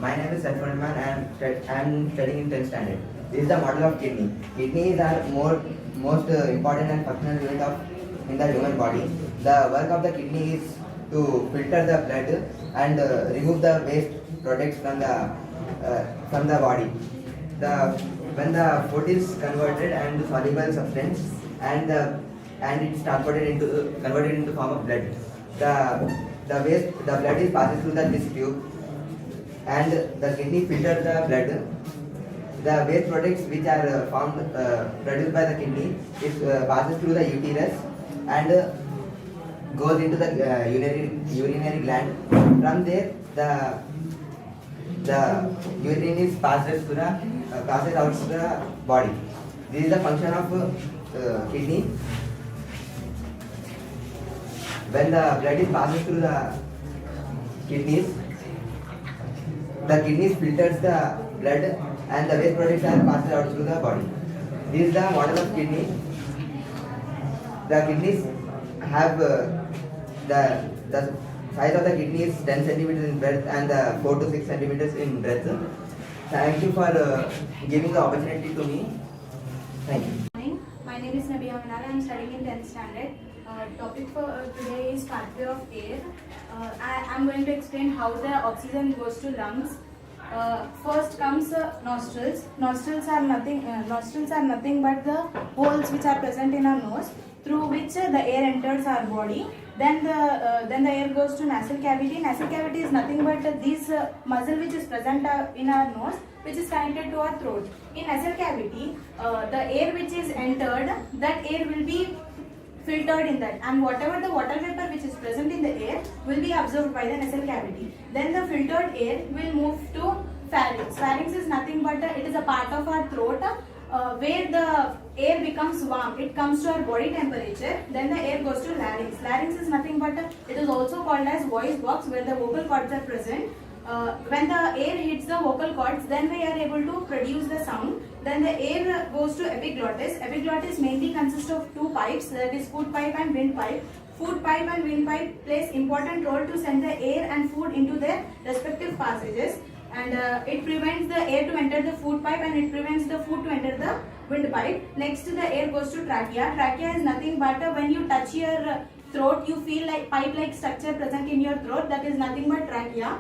My name is Saiful Rahman and I am studying in 10th standard. This is the model of kidney. Kidneys are most important and functional unit in the human body. The work of the kidney is to filter the blood and remove the waste products from the body. When the food is converted and soluble substance and it's converted into form of blood, the blood is passes through this tube and the kidney filters the blood. The waste products which are produced by the kidney passes through the uterus and goes into the urinary gland. From there, the urine is passes out to the body. This is the function of kidney. When the blood is passing through the kidneys filters the blood and the waste products are passed out through the body. This is the model of kidney. The kidneys have the size of the kidney is 10 centimeters in breadth and 4 to 6 centimeters in breadth. Thank you for giving the opportunity to me. Thank you. My name is Nabia Manal. I am studying in 10th standard. Topic for today is pathway of air. I am going to explain how the oxygen goes to lungs. First comes nostrils. Nostrils are nothing but the holes which are present in our nose through which the air enters our body. Then the air goes to nasal cavity. Nasal cavity is nothing but this muscle which is present in our nose, which is connected to our throat. In nasal cavity, the air which is entered, that air will be filtered in that, and whatever the water vapor which is present in the air will be absorbed by the nasal cavity. Then the filtered air will move to pharynx. Pharynx is nothing but it is a part of our throat where the air becomes warm. It comes to our body temperature. Then the air goes to larynx. Larynx is nothing but it is also called as voice box, where the vocal cords are present. When the air hits the vocal cords, then we are able to produce the sound. Then the air goes to epiglottis. Epiglottis mainly consists of two pipes, that is food pipe and windpipe. Food pipe and windpipe plays important role to send the air and food into their respective passages, and it prevents the air to enter the food pipe and it prevents the food to enter the windpipe. Next, the air goes to trachea. Trachea is nothing but when you touch your throat, you feel like pipe-like structure present in your throat. That is nothing but trachea.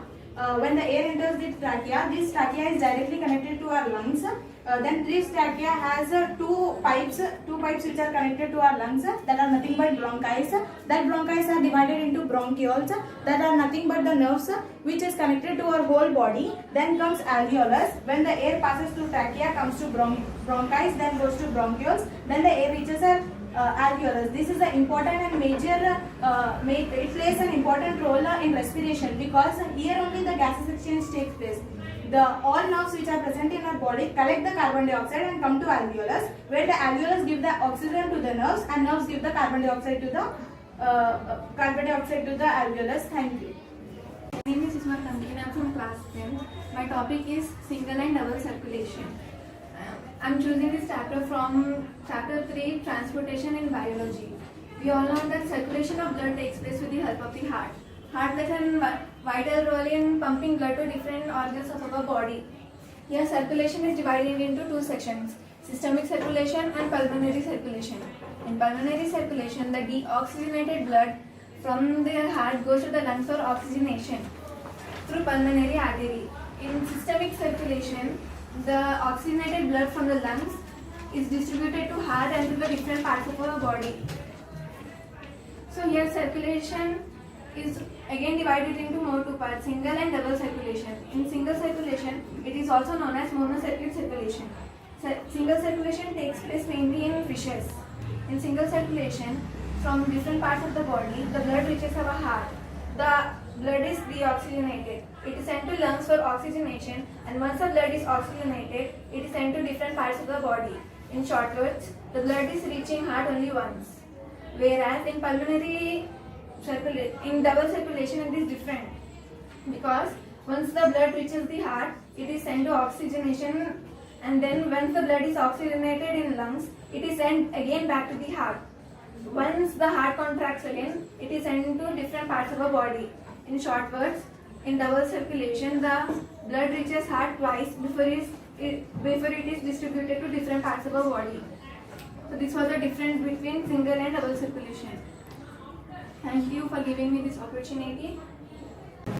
When the air enters this trachea is directly connected to our lungs. Then this trachea has two pipes which are connected to our lungs that are nothing but bronchi. That bronchi are divided into bronchioles that are nothing but the nerves which is connected to our whole body. Then comes alveolus. When the air passes through trachea, comes to bronchi, then goes to bronchioles. Then the air reaches alveolus. This is the important and major, it plays an important role in respiration, because here only the gases exchange takes place. All nerves which are present in our body collect the carbon dioxide and come to alveolus, where the alveolus give the oxygen to the nerves and nerves give the carbon dioxide to the alveolus. Thank you. My name is Isma Tamkin. I am from class 10th. My topic is single and double circulation. I am choosing this chapter from chapter 3, transportation in biology. We all know that circulation of blood takes place with the help of the heart. Heart plays a vital role in pumping blood to different organs of our body. Here circulation is divided into two sections: systemic circulation and pulmonary circulation. In pulmonary circulation, the deoxygenated blood from the heart goes to the lungs for oxygenation through pulmonary artery. In systemic circulation, the oxygenated blood from the lungs is distributed to heart and to the different parts of our body. So here circulation is again divided into more two parts: single and double circulation. In single circulation, it is also known as monocircuit circulation. Single circulation takes place mainly in fishes. In single circulation, from different parts of the body, the blood reaches our heart. The blood is deoxygenated. It is sent to lungs for oxygenation, and once the blood is oxygenated, it is sent to different parts of the body. In short words, the blood is reaching heart only once. Whereas in double circulation, it is different, because once the blood reaches the heart, it is sent to oxygenation, and then once the blood is oxygenated in lungs, it is sent again back to the heart. Once the heart contracts again, it is sent to different parts of our body. In short words, In double circulation, the blood reaches heart twice before it is distributed to different parts of our body. So this was the difference between single and double circulation. Thank you for giving me this opportunity.